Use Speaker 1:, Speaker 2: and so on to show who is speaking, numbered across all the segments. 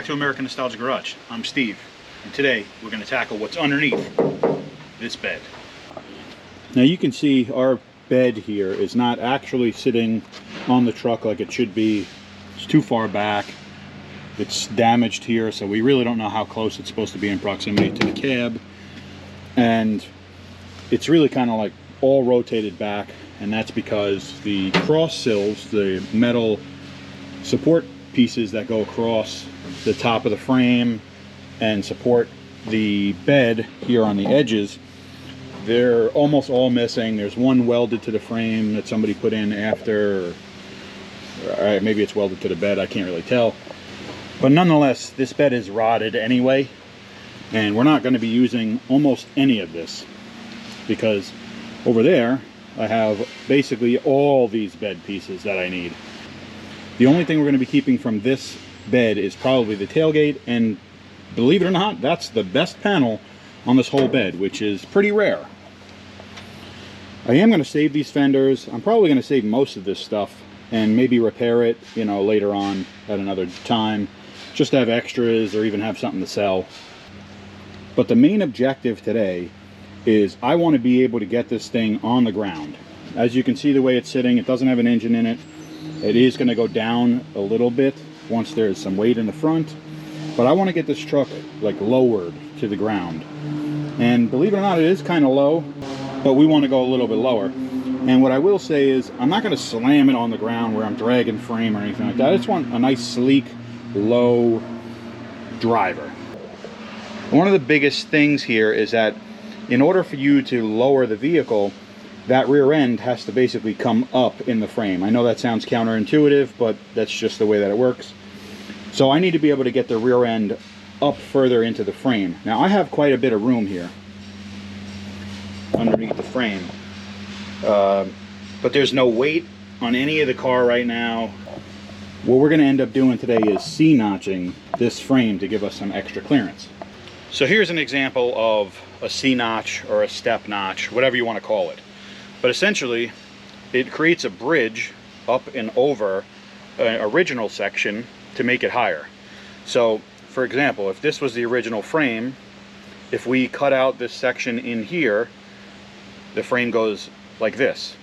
Speaker 1: to American Nostalgia Garage. I'm Steve, and today we're going to tackle what's underneath this bed. Now you can see our bed here is not actually sitting on the truck like it should be. It's too far back. It's damaged here, so we really don't know how close it's supposed to be in proximity to the cab. And it's really kind of like all rotated back, and that's because the cross sills, the metal support pieces that go across the top of the frame and support the bed here on the edges, they're almost all missing. There's one welded to the frame that somebody put in after, or maybe it's welded to the bed, I can't really tell. But nonetheless, this bed is rotted anyway, and we're not going to be using almost any of this, because over there I have basically all these bed pieces that I need. The only thing we're going to be keeping from this bed is probably the tailgate, and believe it or not, that's the best panel on this whole bed, which is pretty rare. I am going to save these fenders. I'm probably going to save most of this stuff and maybe repair it, you know, later on at another time, just to have extras or even have something to sell. But the main objective today is I want to be able to get this thing on the ground. As you can see the way it's sitting, it doesn't have an engine in it. It is going to go down a little bit once there's some weight in the front, but I want to get this truck like lowered to the ground. And believe it or not, it is kind of low, but we want to go a little bit lower. And what I will say is I'm not going to slam it on the ground where I'm dragging frame or anything like that. I just want a nice sleek low driver. One of the biggest things here is that in order for you to lower the vehicle, that rear end has to basically come up in the frame. I know that sounds counterintuitive, but that's just the way that it works. So I need to be able to get the rear end up further into the frame. Now I have quite a bit of room here underneath the frame, but there's no weight on any of the car right now. What we're going to end up doing today is C-notching this frame to give us some extra clearance. So here's an example of a C-notch or a step notch, whatever you want to call it. But essentially, it creates a bridge up and over an original section to make it higher. So, for example, if this was the original frame, if we cut out this section in here, the frame goes like this.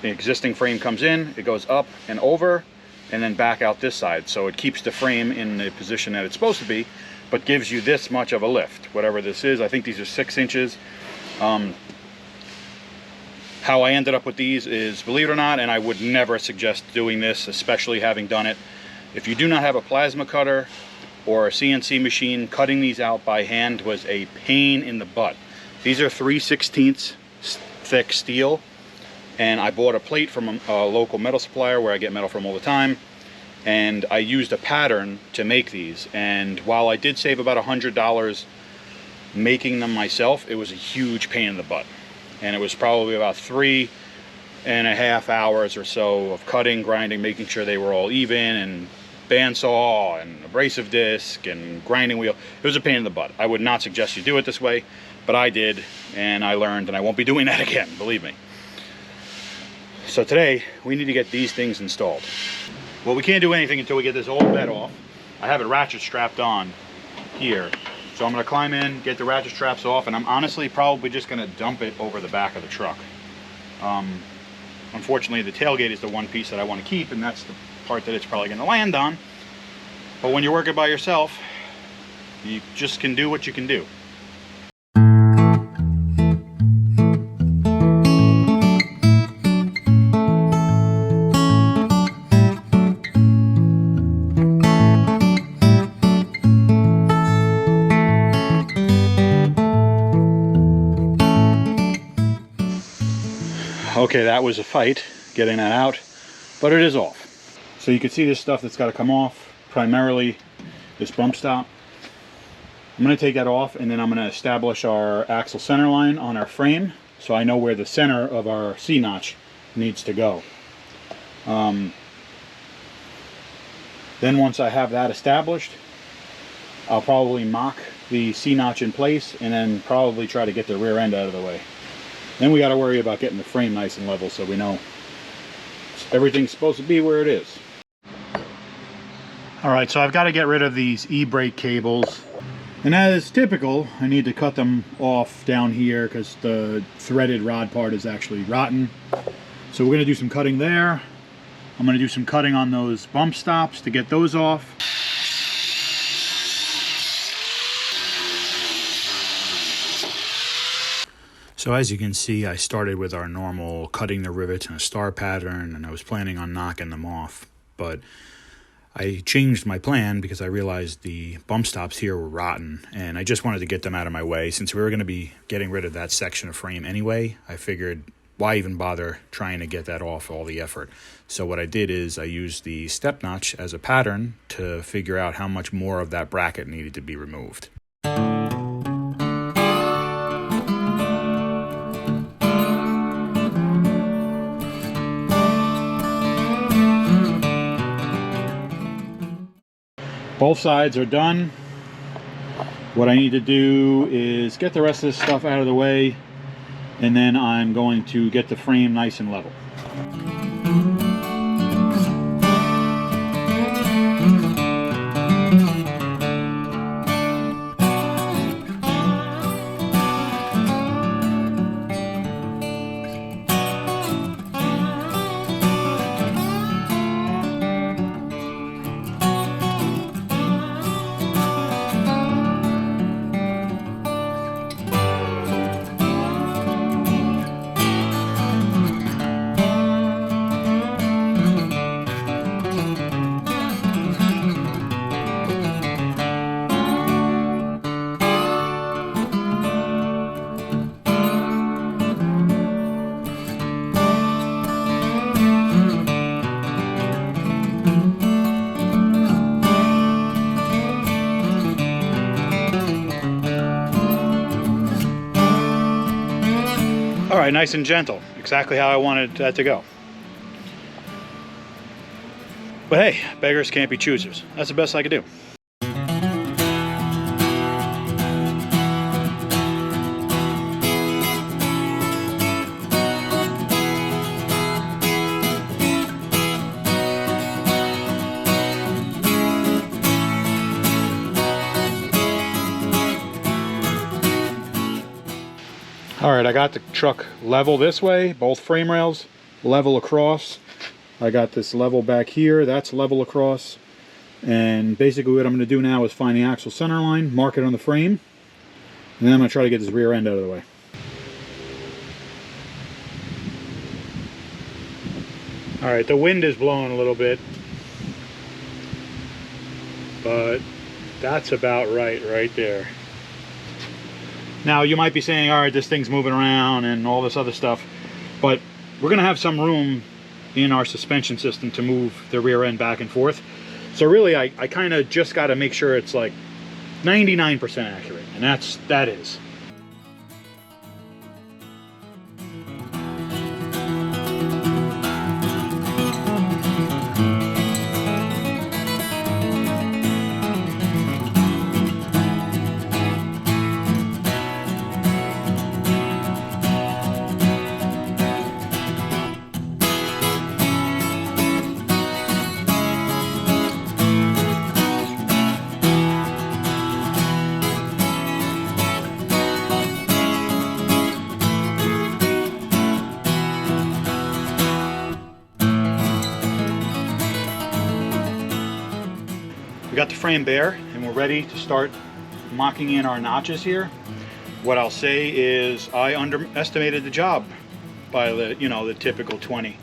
Speaker 1: The existing frame comes in, it goes up and over, and then back out this side. So it keeps the frame in the position that it's supposed to be, but gives you this much of a lift. Whatever this is, I think these are 6 inches. How I ended up with these is, believe it or not, and I would never suggest doing this, especially having done it. If you do not have a plasma cutter or a CNC machine, cutting these out by hand was a pain in the butt. These are 3/16 thick steel, and I bought a plate from a local metal supplier where I get metal from all the time, and I used a pattern to make these. And while I did save about $100 making them myself, it was a huge pain in the butt. And it was probably about 3.5 hours or so of cutting, grinding, making sure they were all even, and bandsaw and abrasive disc and grinding wheel. It was a pain in the butt. I would not suggest you do it this way, but I did, and I learned, and I won't be doing that again, believe me. So today we need to get these things installed. Well, we can't do anything until we get this old bed off. I have it ratchet strapped on here. So I'm going to climb in, get the ratchet straps off, and I'm honestly probably just going to dump it over the back of the truck. Unfortunately, the tailgate is the one piece that I want to keep, and that's the part that it's probably going to land on. But when you're working by yourself, you just can do what you can do. Okay, that was a fight getting that out, but it is off. So you can see this stuff that's got to come off, primarily this bump stop. I'm going to take that off, and then I'm going to establish our axle center line on our frame so I know where the center of our C-notch needs to go. Then once I have that established, I'll probably mock the C-notch in place and then probably try to get the rear end out of the way. Then we got to worry about getting the frame nice and level so we know everything's supposed to be where it is. All right, so I've got to get rid of these e-brake cables. And as typical, I need to cut them off down here because the threaded rod part is actually rotten. So we're going to do some cutting there. I'm going to do some cutting on those bump stops to get those off. So as you can see, I started with our normal cutting the rivets in a star pattern, and I was planning on knocking them off. But I changed my plan because I realized the bump stops here were rotten, and I just wanted to get them out of my way. Since we were going to be getting rid of that section of frame anyway, I figured why even bother trying to get that off, all the effort. So what I did is I used the step notch as a pattern to figure out how much more of that bracket needed to be removed. Both sides are done. What I need to do is get the rest of this stuff out of the way, and then I'm going to get the frame nice and level. All right, nice and gentle, exactly how I wanted that to go. But hey, beggars can't be choosers. That's the best I could do. All right, I got the truck level this way, both frame rails level across. I got this level back here, that's level across. And basically what I'm going to do now is find the axle center line, mark it on the frame, and then I'm going to try to get this rear end out of the way. All right, the wind is blowing a little bit, but that's about right there. Now you might be saying, all right, this thing's moving around and all this other stuff, but we're going to have some room in our suspension system to move the rear end back and forth. So really I kind of just got to make sure it's like 99% accurate, and that is. We got the frame bare and we're ready to start mocking in our notches here. What I'll say is I underestimated the job by the typical 20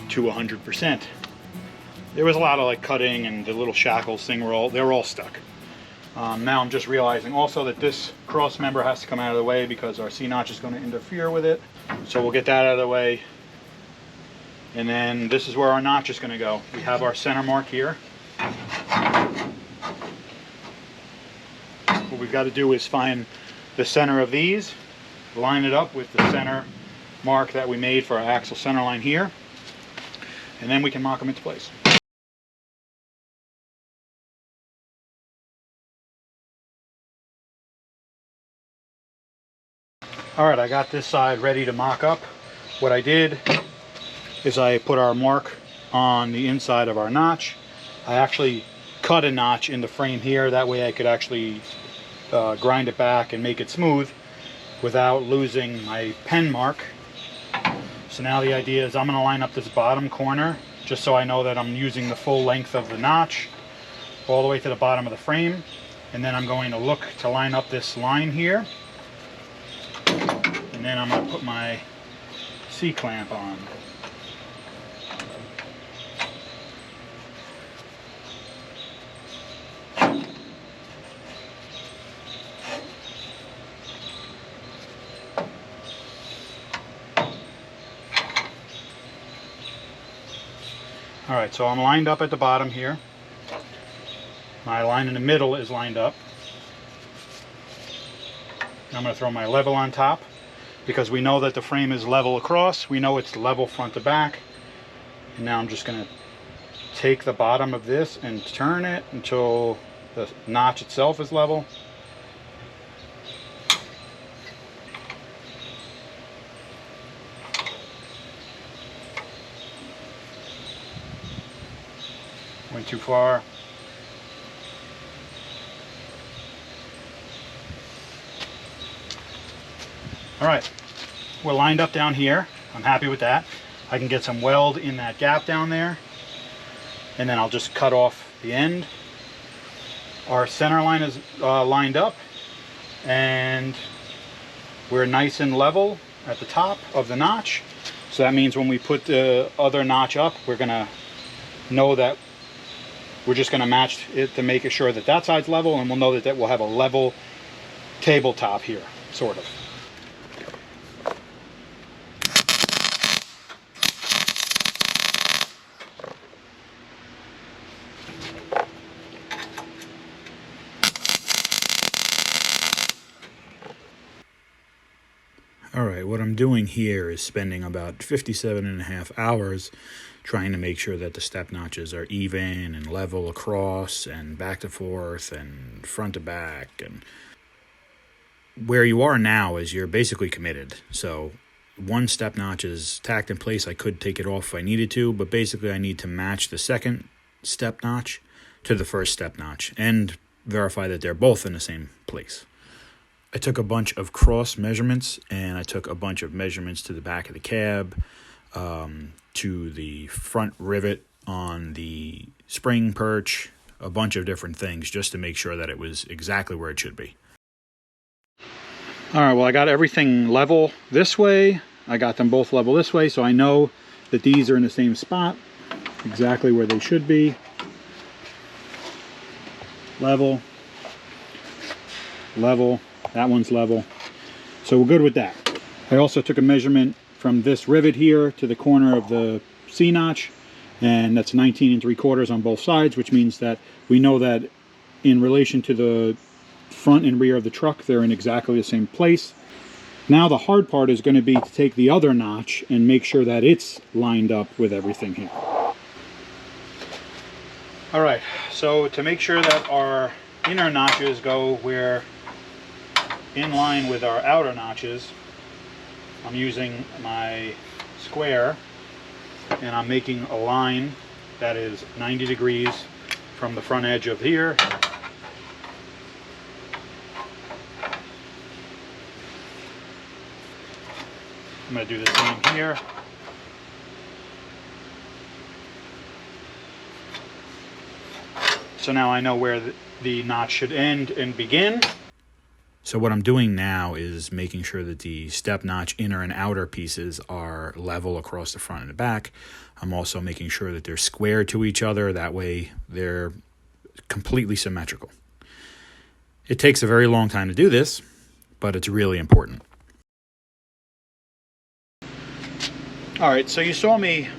Speaker 1: to 100%. There was a lot of like cutting, and the little shackles thing they're all stuck. Now I'm just realizing also that this cross member has to come out of the way because our C-notch is going to interfere with it. So we'll get that out of the way. And then this is where our notch is going to go. We have our center mark here. What we've got to do is find the center of these, line it up with the center mark that we made for our axle center line here, and then we can mock them into place. Alright, I got this side ready to mock up. What I did is I put our mark on the inside of our notch. I actually cut a notch in the frame here. That way I could actually grind it back and make it smooth without losing my pen mark. So now the idea is I'm going to line up this bottom corner just so I know that I'm using the full length of the notch all the way to the bottom of the frame. And then I'm going to look to line up this line here. And then I'm going to put my C-clamp on. Alright, so I'm lined up at the bottom here. My line in the middle is lined up. I'm going to throw my level on top because we know that the frame is level across. We know it's level front to back. And now I'm just going to take the bottom of this and turn it until the notch itself is level. Went too far. Alright, we're lined up down here. I'm happy with that. I can get some weld in that gap down there, and then I'll just cut off the end. Our center line is lined up, and we're nice and level at the top of the notch. So that means when we put the other notch up, we're going to know that we're just going to match it to make sure that that side's level, and we'll know that we'll have a level tabletop here, sort of. Alright, what I'm doing here is spending about 57.5 hours trying to make sure that the step notches are even and level across and back to forth and front to back. And where you are now is you're basically committed. So one step notch is tacked in place. I could take it off if I needed to, but basically I need to match the second step notch to the first step notch and verify that they're both in the same place. I took a bunch of cross measurements, and I took a bunch of measurements to the back of the cab, to the front rivet on the spring perch, a bunch of different things just to make sure that it was exactly where it should be. All right, well, I got everything level this way. I got them both level this way, so I know that these are in the same spot, exactly where they should be. Level, level. That one's level. So we're good with that. I also took a measurement from this rivet here to the corner of the C notch, and that's 19 3/4 on both sides, which means that we know that in relation to the front and rear of the truck, they're in exactly the same place. Now the hard part is going to be to take the other notch and make sure that it's lined up with everything here. Alright, so to make sure that our inner notches go where in line with our outer notches, I'm using my square and I'm making a line that is 90 degrees from the front edge of here I'm going to do the same here. So now I know where the notch should end and begin. So what I'm doing now is making sure that the step notch inner and outer pieces are level across the front and the back. I'm also making sure that they're square to each other. That way they're completely symmetrical. It takes a very long time to do this, but it's really important. All right, so you saw me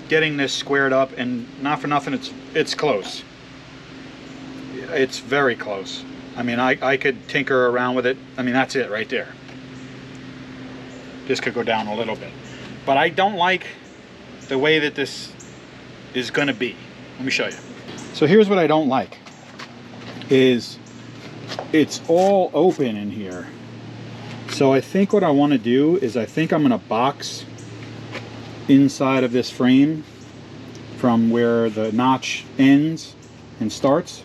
Speaker 1: getting this squared up, and not for nothing, it's close. It's very close. I mean, I could tinker around with it. I mean, that's it right there. This could go down a little bit. But I don't like the way that this is going to be. Let me show you. So here's what I don't like. Is it's all open in here. So I think what I want to do is I think I'm going to box inside of this frame from where the notch ends and starts,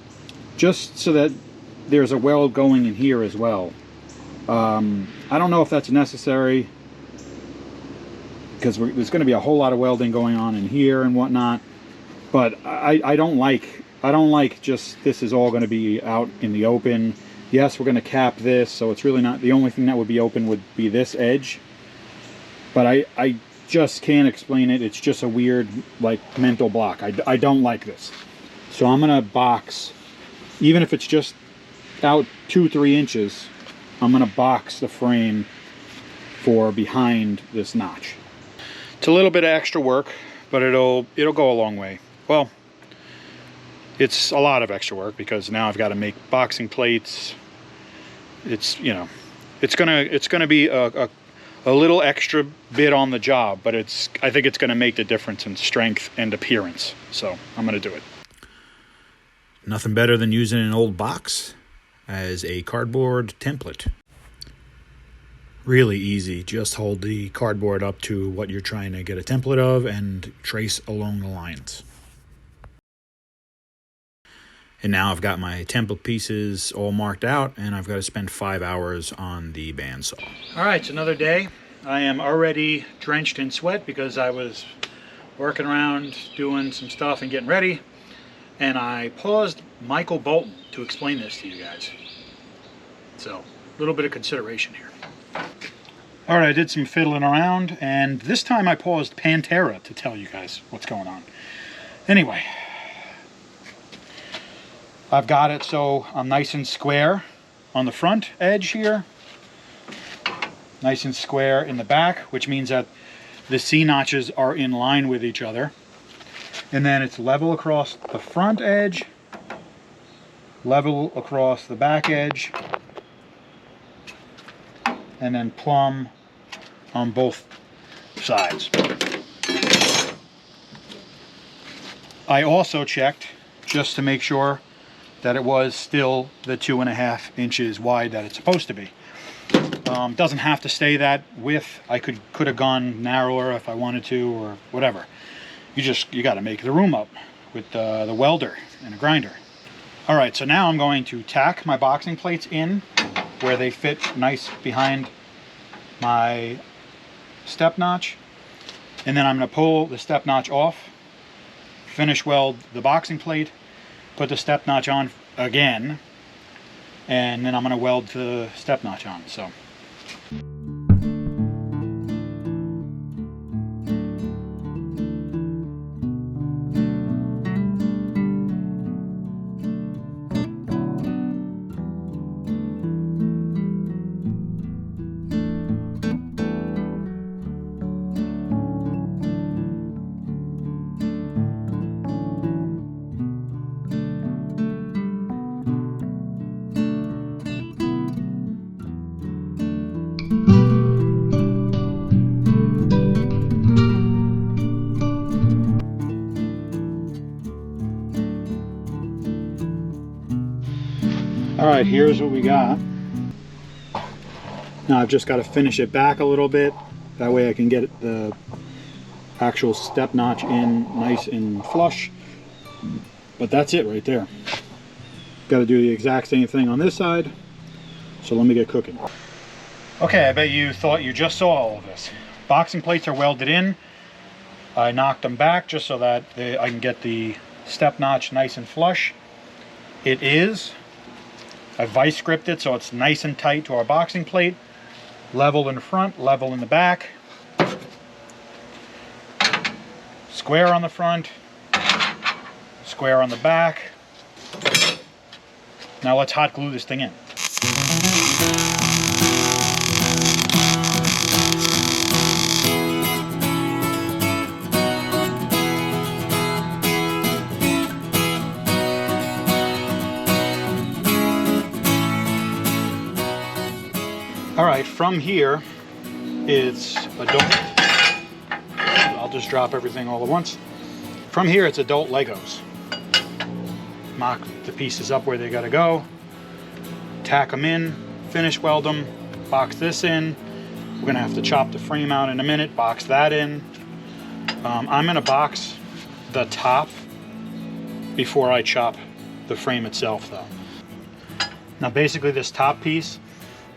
Speaker 1: just so that there's a weld going in here as well. I don't know if that's necessary, because there's going to be a whole lot of welding going on in here and whatnot, but I don't like just this is all going to be out in the open. Yes, we're going to cap this, so it's really not, the only thing that would be open would be this edge, but I just can't explain it. It's just a weird, like, mental block. I don't like this. So I'm going to box, even if it's just out 2-3 inches, I'm going to box the frame for behind this notch. It's a little bit of extra work, but it'll go a long way. Well, it's a lot of extra work, because now I've got to make boxing plates. It's, you know, it's gonna be a little extra bit on the job, but I think it's gonna make the difference in strength and appearance. So I'm gonna do it. Nothing better than using an old box as a cardboard template. Really easy. Just hold the cardboard up to what you're trying to get a template of and trace along the lines. And now I've got my template pieces all marked out, and I've got to spend 5 hours on the bandsaw. All right, it's another day. I am already drenched in sweat because I was working around doing some stuff and getting ready, and I paused Michael Bolton to explain this to you guys. So, a little bit of consideration here. All right, I did some fiddling around, and this time I paused Pantera to tell you guys what's going on. Anyway, I've got it so I'm nice and square on the front edge here, nice and square in the back, which means that the C-notches are in line with each other. And then it's level across the front edge, level across the back edge, and then plumb on both sides. I also checked just to make sure that it was still the 2.5 inches wide that it's supposed to be. Doesn't have to stay that width. I could have gone narrower if I wanted to, or whatever. You got to make the room up with the welder and a grinder. All right, so now I'm going to tack my boxing plates in where they fit nice behind my step notch, and then I'm going to pull the step notch off, finish weld the boxing plate, put the step notch on again, and then I'm going to weld the step notch on. So all right, here's what we got. Now I've just got to finish it back a little bit. That way I can get the actual step notch in nice and flush. But that's it right there. Got to do the exact same thing on this side. So let me get cooking. Okay, I bet you thought you just saw all of this. Boxing plates are welded in. I knocked them back just so that I can get the step notch nice and flush. It is. I vice gripped it so it's nice and tight to our boxing plate. Level in the front, level in the back. Square on the front, square on the back. Now let's hot glue this thing in. All right, from here, it's adult. I'll just drop everything all at once. From here, it's adult Legos. Mock the pieces up where they gotta go, tack them in, finish weld them, box this in. We're gonna have to chop the frame out in a minute, box that in. I'm gonna box the top before I chop the frame itself though. Now basically this top piece,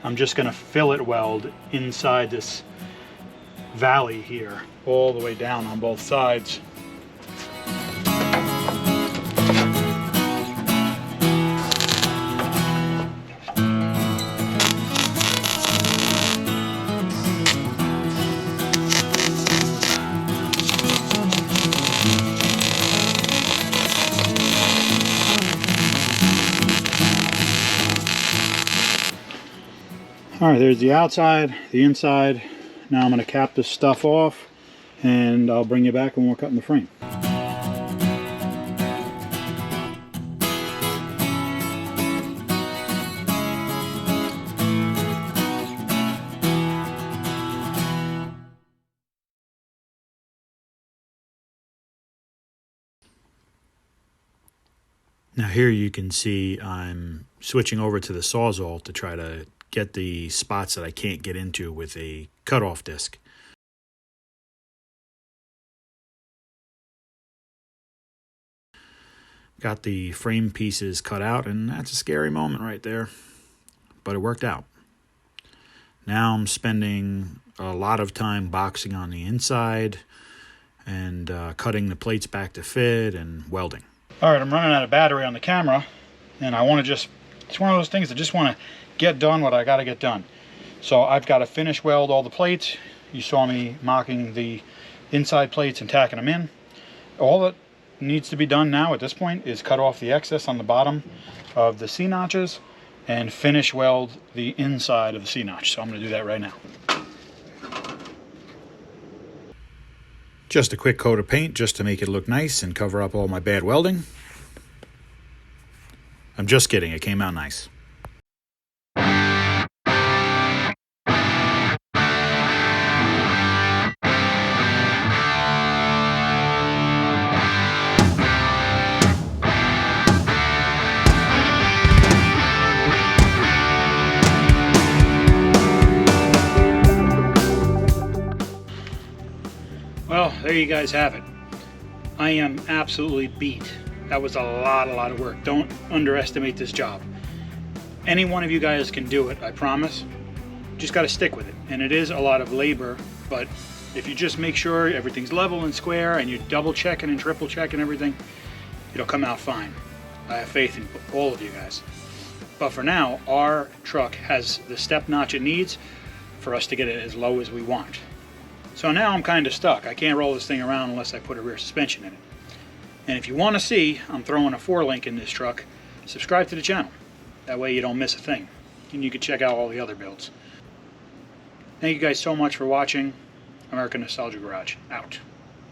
Speaker 1: I'm just going to fillet weld inside this valley here, all the way down on both sides. Alright, there's the outside, the inside. Now I'm going to cap this stuff off and I'll bring you back when we're cutting the frame. Now here you can see I'm switching over to the Sawzall to try to get the spots that I can't get into with a cutoff disc. Got the frame pieces cut out, and that's a scary moment right there, but it worked out. Now I'm spending a lot of time boxing on the inside and cutting the plates back to fit and welding. All right, I'm running out of battery on the camera, and I want to it's one of those things I just want to get done what I got to get done. So I've got to finish weld all the plates. You saw me mocking the inside plates and tacking them in. All that needs to be done now at this point is cut off the excess on the bottom of the C-notches and finish weld the inside of the C-notch. So I'm going to do that right now. Just a quick coat of paint just to make it look nice and cover up all my bad welding. I'm just kidding, it came out nice. Well, there you guys have it. I am absolutely beat. That was a lot of work. Don't underestimate this job. Any one of you guys can do it, I promise. Just got to stick with it. And it is a lot of labor, but if you just make sure everything's level and square and you're double checking and triple checking everything, it'll come out fine. I have faith in all of you guys. But for now, our truck has the step notch it needs for us to get it as low as we want. So now I'm kind of stuck. I can't roll this thing around unless I put a rear suspension in it. And if you want to see, I'm throwing a 4-link in this truck. Subscribe to the channel. That way you don't miss a thing. And you can check out all the other builds. Thank you guys so much for watching. American Nostalgia Garage, out.